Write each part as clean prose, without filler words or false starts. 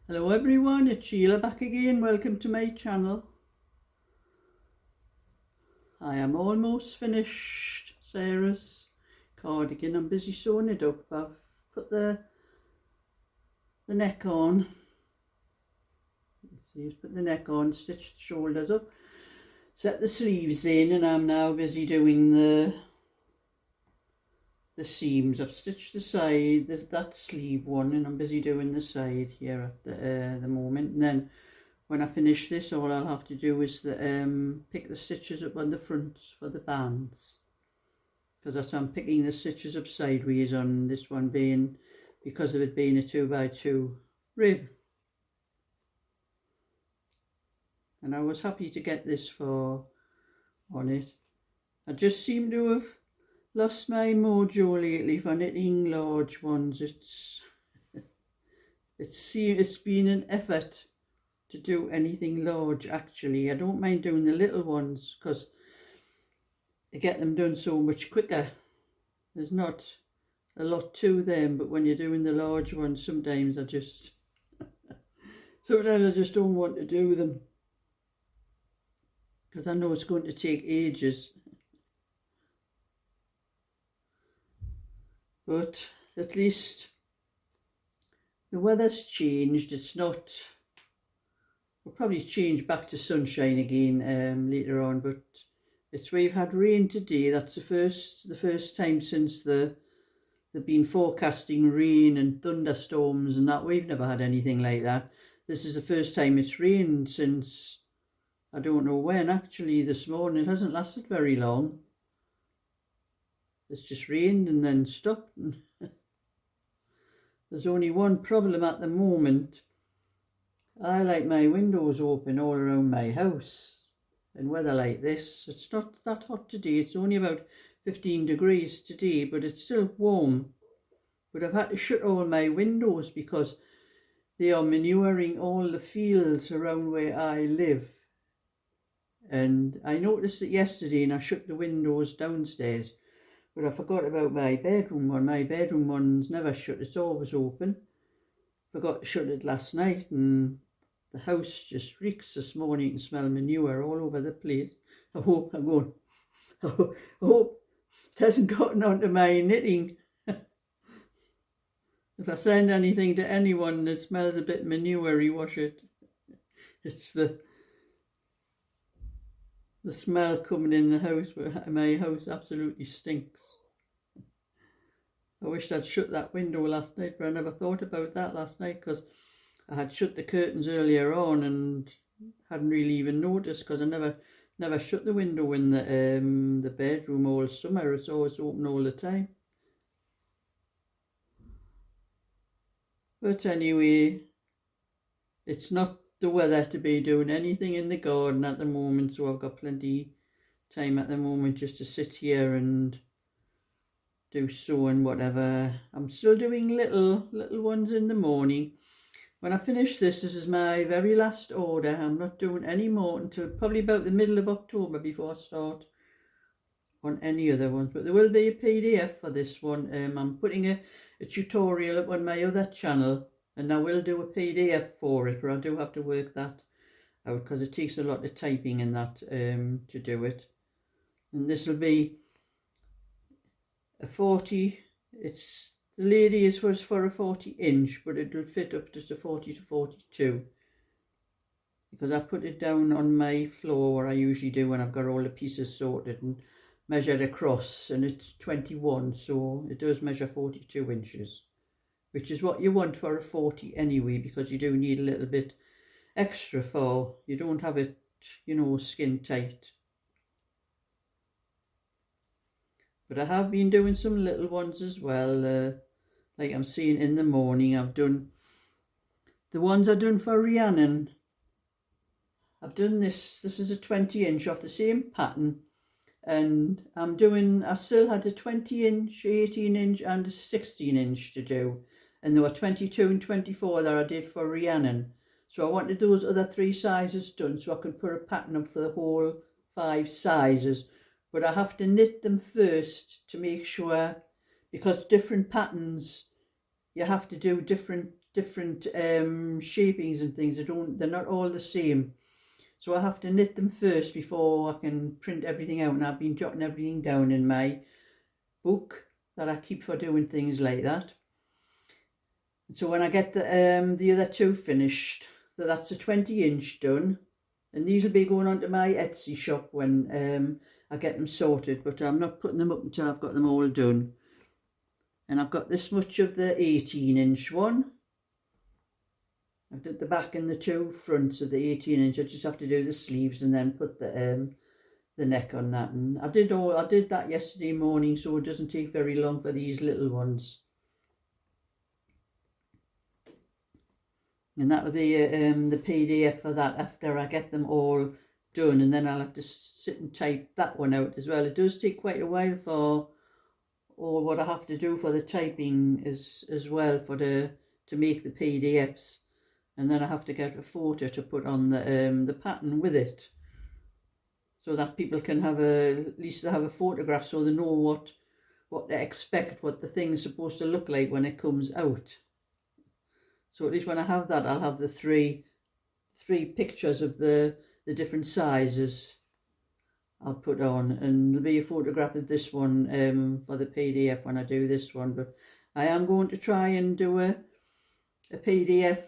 Hello everyone, it's Sheila back again. Welcome to my channel. I am almost finished Sarah's cardigan. I'm busy sewing it up. I've put the neck on. Let's see, put the neck on, stitched the shoulders up, set the sleeves in, and I'm now busy doing the seams. I've stitched the side, that sleeve one, and I'm busy doing the side here at the moment. And then when I finish this, all I'll have to do is pick the stitches up on the fronts for the bands, because that's I'm picking the stitches up sideways on this one, being because of it being a 2x2 rib. And I was happy to get this on it. I just seem to have lost my mojo lately for knitting large ones. It's been an effort to do anything large. Actually, I don't mind doing the little ones because I get them done so much quicker. There's not a lot to them, but when you're doing the large ones, sometimes I just don't want to do them because I know it's going to take ages. But at least the weather's changed. It's not, we'll probably change back to sunshine again later on, but we've had rain today. That's the first time since they've been forecasting rain and thunderstorms and that. We've never had anything like that. This is the first time it's rained since I don't know when. Actually, this morning. It hasn't lasted very long. It's just rained and then stopped. There's only one problem at the moment. I like my windows open all around my house. In weather like this, it's not that hot today. It's only about 15 degrees today, but it's still warm. But I've had to shut all my windows because they are manuring all the fields around where I live. And I noticed it yesterday and I shut the windows downstairs. But I forgot about my bedroom one. My bedroom one's never shut, it's always open. Forgot to shut it last night and the house just reeks this morning. You can smell manure all over the place. I hope I hope it hasn't gotten onto my knitting. If I send anything to anyone that smells a bit manure-y, wash it. It's the smell coming in the house, but my house absolutely stinks. I wished I'd shut that window last night, but I never thought about that last night because I had shut the curtains earlier on and hadn't really even noticed because I never shut the window in the bedroom all summer. It's always open all the time. But anyway, it's not the weather to be doing anything in the garden at the moment, so I've got plenty time at the moment just to sit here and do sewing, whatever. I'm still doing little ones in the morning. When I finish this is my very last order. I'm not doing any more until probably about the middle of October before I start on any other ones, but there will be a PDF for this one. I'm putting a tutorial up on my other channel, and I will do a PDF for it, but I do have to work that out because it takes a lot of typing and that to do it. And this will be a 40, the lady is for a 40-inch, but it will fit up to 40 to 42 because I put it down on my floor where I usually do when I've got all the pieces sorted and measured across, and it's 21, so it does measure 42 inches, which is what you want for a 40 anyway, because you do need a little bit extra for, you don't have it, you know, skin tight. But I have been doing some little ones as well, like I'm seeing in the morning. I've done the ones I've done for Rhiannon. I've done this is a 20-inch off the same pattern, and I still had a 20-inch, 18-inch and a 16-inch to do, and there were 22 and 24 that I did for Rhiannon. So I wanted those other 3 sizes done so I can put a pattern up for the whole 5 sizes. But I have to knit them first to make sure, because different patterns, you have to do different different shapings and things. They're not all the same. So I have to knit them first before I can print everything out. And I've been jotting everything down in my book that I keep for doing things like that. So when I get the other two finished, that's a 20-inch done. And these will be going onto my Etsy shop when I get them sorted. But I'm not putting them up until I've got them all done. And I've got this much of the 18-inch one. I've did the back and the two fronts of the 18-inch. I just have to do the sleeves and then put the neck on that. And I did that yesterday morning, so it doesn't take very long for these little ones. And that'll be the PDF for that after I get them all done, and then I'll have to sit and type that one out as well. It does take quite a while for all what I have to do for the typing as well to make the PDFs. And then I have to get a photo to put on the pattern with it, so that people can have at least have a photograph, so they know what to expect, what the thing's supposed to look like when it comes out. So at least when I have that, I'll have the three pictures of the different sizes I'll put on, and there'll be a photograph of this one for the PDF when I do this one. But I am going to try and do a PDF.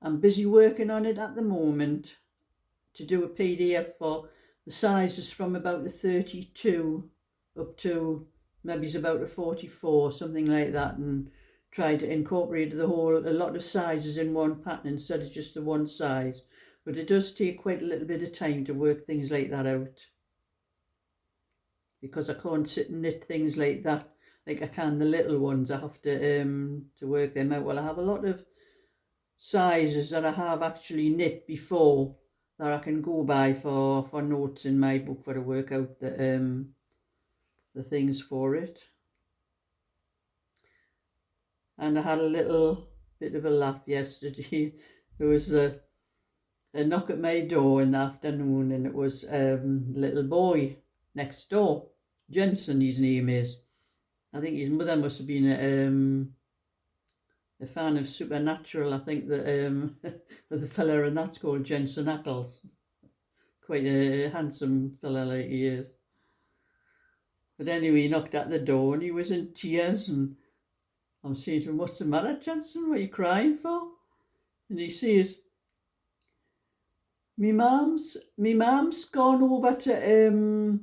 I'm busy working on it at the moment to do a PDF for the sizes from about the 32 up to maybe it's about a 44, something like that, and try to incorporate a lot of sizes in one pattern instead of just the one size. But it does take quite a little bit of time to work things like that out, because I can't sit and knit things like that like I can the little ones. I have to work them out. Well, I have a lot of sizes that I have actually knit before that I can go by for notes in my book for to work out the things for it. And I had a little bit of a laugh yesterday. There was a knock at my door in the afternoon, and it was a little boy next door. Jensen, his name is. I think his mother must have been a fan of Supernatural. I think that the fella, and that's called Jensen Ackles. Quite a handsome fella like he is. But anyway, he knocked at the door and he was in tears, and I'm saying to him, "What's the matter, Jensen? What are you crying for?" And he says, Me mum's gone over to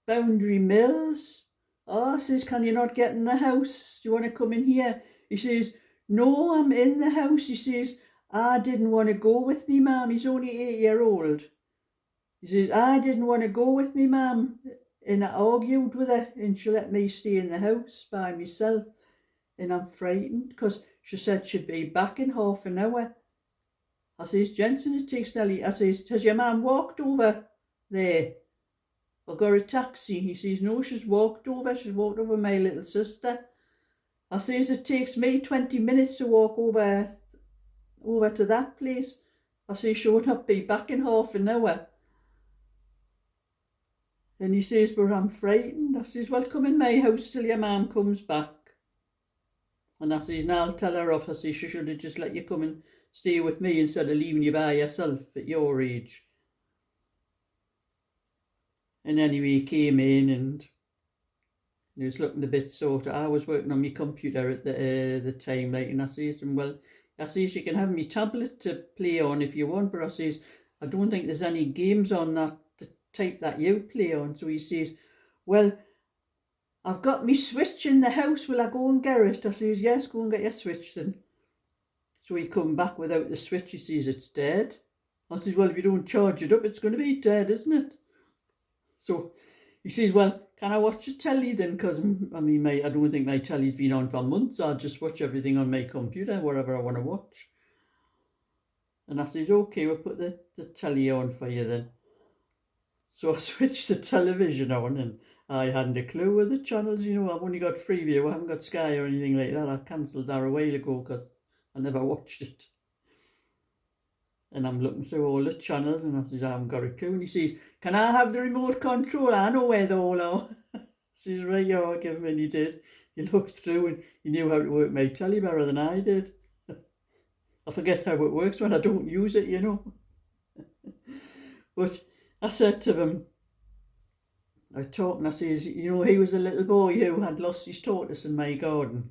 Boundary Mills. Oh, I says, "Can you not get in the house? Do you want to come in here?" He says, "No, I'm in the house." He says, "I didn't want to go with me mum." He's only 8-year-old. He says, "I didn't want to go with me mum." And I argued with her, and she let me stay in the house by myself. And I'm frightened because she said she'd be back in half an hour. I says, "Jensen, it takes nearly..." I says, "Has your mum walked over there or got a taxi?" He says, "No, she's walked over. She's walked over my little sister." I says, "It takes me 20 minutes to walk over to that place." I says, "She would not be back in half an hour." And he says, "But I'm frightened." I says, "Well, come in my house till your mum comes back." And I says, "Now I'll tell her off." I says, "She should have just let you come and stay with me instead of leaving you by yourself at your age." And anyway, he came in and he was looking a bit sort of... I was working on my computer at the time, like, and I says to him, "Well," I says, "you can have my tablet to play on if you want, but," I says, "I don't think there's any games on that the type that you play on." So he says, "Well, I've got me Switch in the house. Will I go and get it?" I says, "Yes, go and get your Switch then." So he come back without the Switch. He says, "It's dead." I says, "Well, if you don't charge it up, it's going to be dead, isn't it?" So he says, "Well, can I watch the telly then? Because, I mean, I don't think my telly's been on for months. I'll just watch everything on my computer, whatever I want to watch." And I says, "Okay, we'll put the telly on for you then." So I switched the television on, and I hadn't a clue with the channels. You know, I've only got Freeview. I haven't got Sky or anything like that. I cancelled that a while ago because I never watched it. And I'm looking through all the channels, and I says, "I haven't got a clue." And he says, "Can I have the remote control? I know where they all are." I says, "Right, yeah, I'll give him." And he did. He looked through and he knew how to work my telly better than I did. I forget how it works when I don't use it, you know. But I said to them, I talked and I says, you know, he was a little boy who had lost his tortoise in my garden.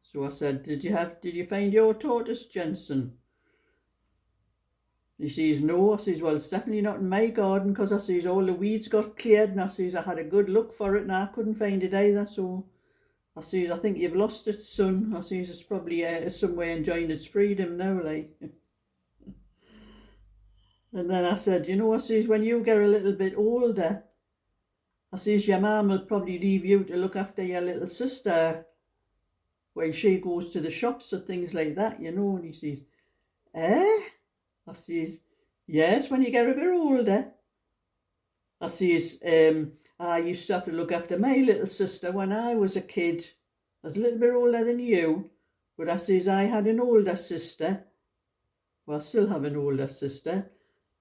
So I said, did you find your tortoise, Jensen? He says, no. I says, well, it's definitely not in my garden, because I says all the weeds got cleared, and I says I had a good look for it and I couldn't find it either. So I says, I think you've lost it, son. I says, it's probably somewhere enjoying its freedom now, like. And then I said, you know, I says, when you get a little bit older, I says, your mum will probably leave you to look after your little sister when she goes to the shops or things like that, you know. And he says, eh? I says, yes, when you get a bit older. I says, I used to have to look after my little sister when I was a kid. I was a little bit older than you, but I says, I had an older sister. Well, I still have an older sister.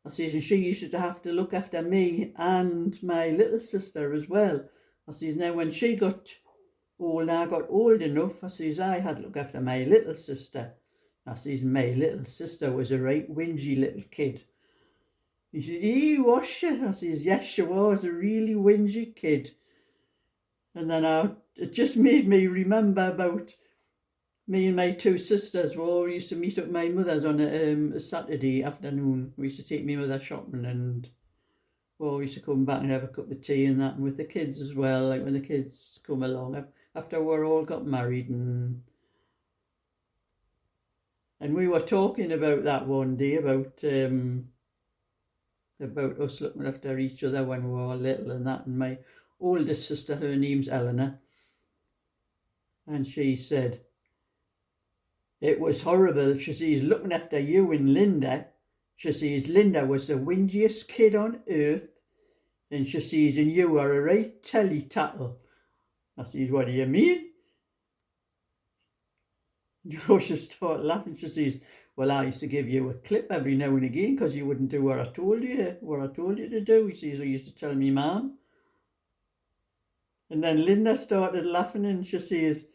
I says, and she used to have to look after me and my little sister as well. I says, now when she got old, I got old enough, I says, I had to look after my little sister. I says, my little sister was a right whingy little kid. He said, was she? I says, yes, she was a really whingy kid. And then it just made me remember about me and my two sisters. We used to meet up at my mother's on a Saturday afternoon. We used to take my mother shopping, and we used to come back and have a cup of tea and that, and with the kids as well, like when the kids come along after we all got married. And we were talking about that one day, about us looking after each other when we were little and that. And my oldest sister, her name's Eleanor, and she said, it was horrible. She says, looking after you and Linda. She says, Linda was the whingiest kid on earth. And she says, and you were a right telly-tattle. I says, what do you mean? She started laughing. She says, well, I used to give you a clip every now and again because you wouldn't do what I told you to do. He says, I used to tell me mum. And then Linda started laughing, and she says,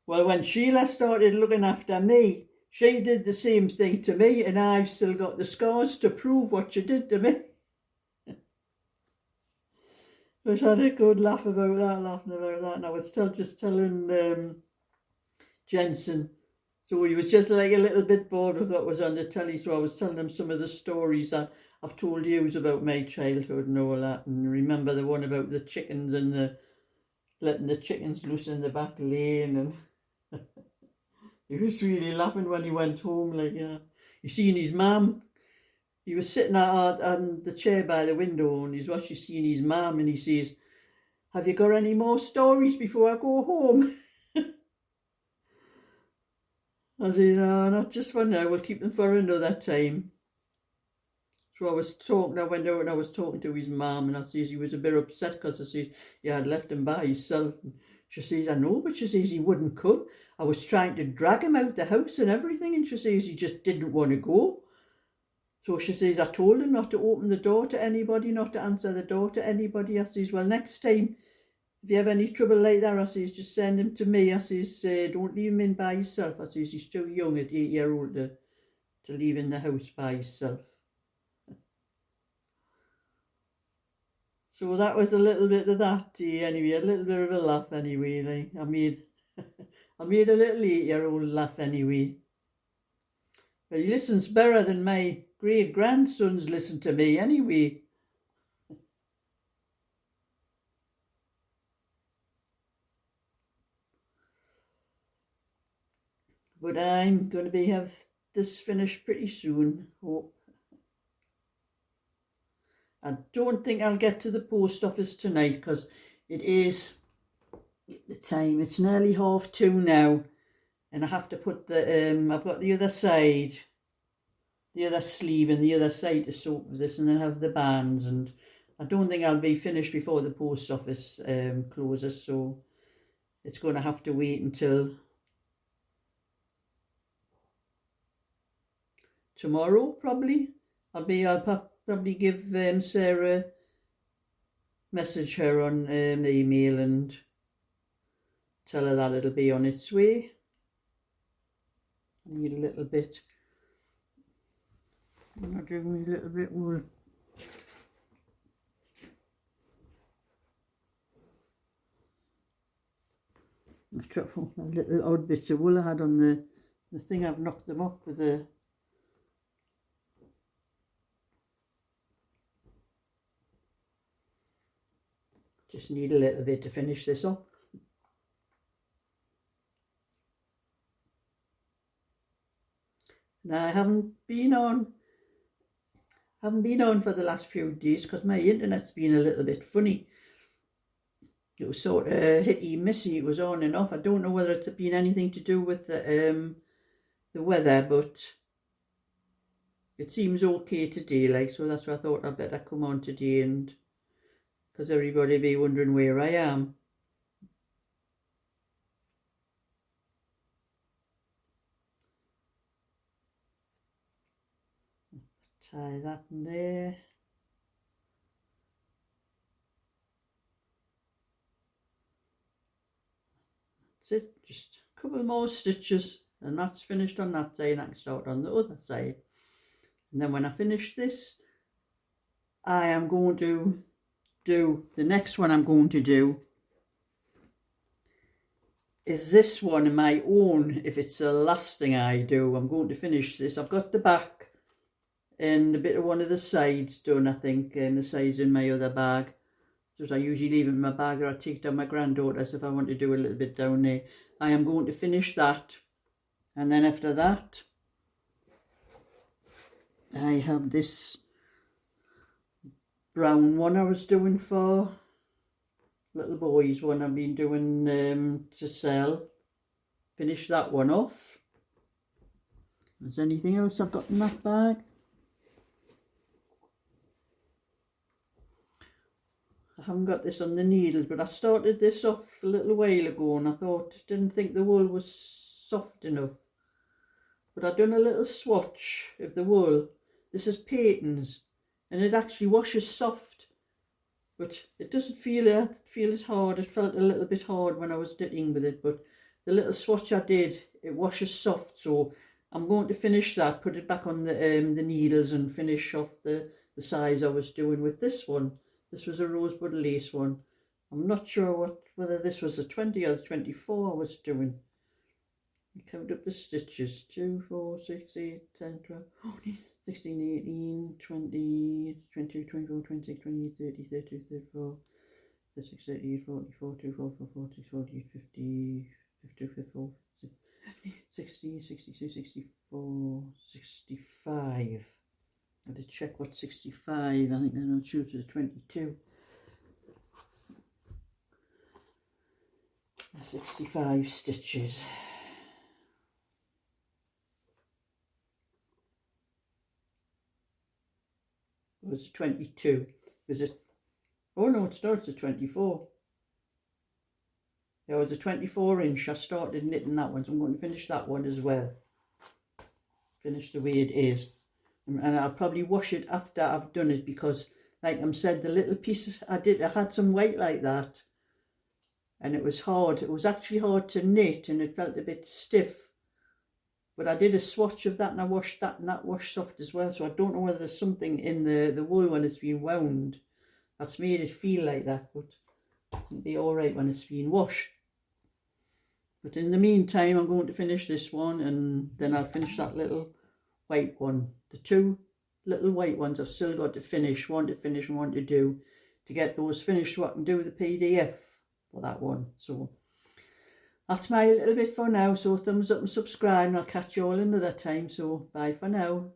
well, when Sheila started looking after me, she did the same thing to me, and I've still got the scars to prove what she did to me. But I had a good laughing about that, and I was just telling Jensen. So he was just like a little bit bored with what was on the telly, so I was telling him some of the stories that I've told you about my childhood and all that. And remember the one about the chickens and letting the chickens loose in the back lane, and he was really laughing when he went home, like, you know. You seen his mum, he was sitting on the chair by the window, and he's watching, seeing his mum, and he says, have you got any more stories before I go home? I said, no, not just for now, we'll keep them for another time. So I was talking, I went out and I was talking to his mum, and I says he was a bit upset because I says he had left him by himself. And she says, I know, but she says he wouldn't come. I was trying to drag him out the house and everything, and she says he just didn't want to go. So she says, I told him not to open the door to anybody, not to answer the door to anybody. I says, well, next time, if you have any trouble like that, I says, just send him to me. I says, don't leave him in by himself. I says, he's too young at 8-year-old to leave in the house by himself. So that was a little bit of that anyway, a little bit of a laugh anyway. Like, I made a little 8-year-old laugh anyway. But he listens better than my great-grandsons listen to me anyway. But I'm going to have this finished pretty soon, hope. I don't think I'll get to the post office tonight because it is the time. It's nearly 2:30 now, and I have to put I've got the other side, the other sleeve and the other side to sew with this, and then have the bands, and I don't think I'll be finished before the post office closes, so it's going to have to wait until tomorrow probably. I'll probably give Sarah, message her on email and tell her that it'll be on its way. I need a little bit. I'm not doing me a little bit wool. I've tried little odd bits of wool I had on the thing. I've knocked them off with a just need a little bit to finish this off. Now I haven't been on for the last few days because my internet's been a little bit funny. It was sort of hitty missy. It was on and off. I don't know whether it's been anything to do with the weather, but it seems okay today, like, so that's why I thought I'd better come on today, and because everybody be wondering where I am. Tie that in there. That's it, just a couple more stitches and that's finished on that side, and I can start on the other side. And then when I finish this, I am going to do, the next one I'm going to do is this one in my own, if it's the last thing I do. I'm going to finish this. I've got the back and a bit of one of the sides done, I think, and the sides in my other bag. So I usually leave it in my bag, or I take down my granddaughter's if I want to do a little bit down there. I am going to finish that, and then after that I have this brown one I was doing for little boys, one I've been doing to sell. Finish that one off. Is there anything else I've got in that bag? I haven't got this on the needles, but I started this off a little while ago and I didn't think the wool was soft enough. But I've done a little swatch of the wool. This is Peyton's and it actually washes soft, but it doesn't feel as hard. It felt a little bit hard when I was knitting with it, but the little swatch I did, it washes soft. So I'm going to finish that, put it back on the needles and finish off the size I was doing with this one. This was a rosebud lace one. I'm not sure whether this was the 20 or the 24 I was doing. I counted up the stitches. 2, 4, 6, 8, 10, 12, 14, 16, 18, 20, 22, 24, 26, 28, 30, 32, 34, 36, 38, 40, 42, 44, 46, 48, 50, 52, 54, 60, 62, 64, 65. I had to check what 65, I think they're not sure, it was 22. 65 stitches. It was 22. Was it? Oh no, it starts at 24. There was a 24 inch. I started knitting that one, so I'm going to finish that one as well. Finish the way it is. And I'll probably wash it after I've done it, because like I said, the little pieces I had some white like that and it was hard. It was actually hard to knit and it felt a bit stiff, but I did a swatch of that and I washed that and that washed soft as well. So I don't know whether there's something in the wool when it's been wound that's made it feel like that, but it'll be all right when it's been washed. But in the meantime, I'm going to finish this one and then I'll finish that little white one. The 2 little white ones I've still got to finish, one to finish and one to do. To get those finished so I can do the PDF for that one. So that's my little bit for now. So thumbs up and subscribe and I'll catch you all another time. So bye for now.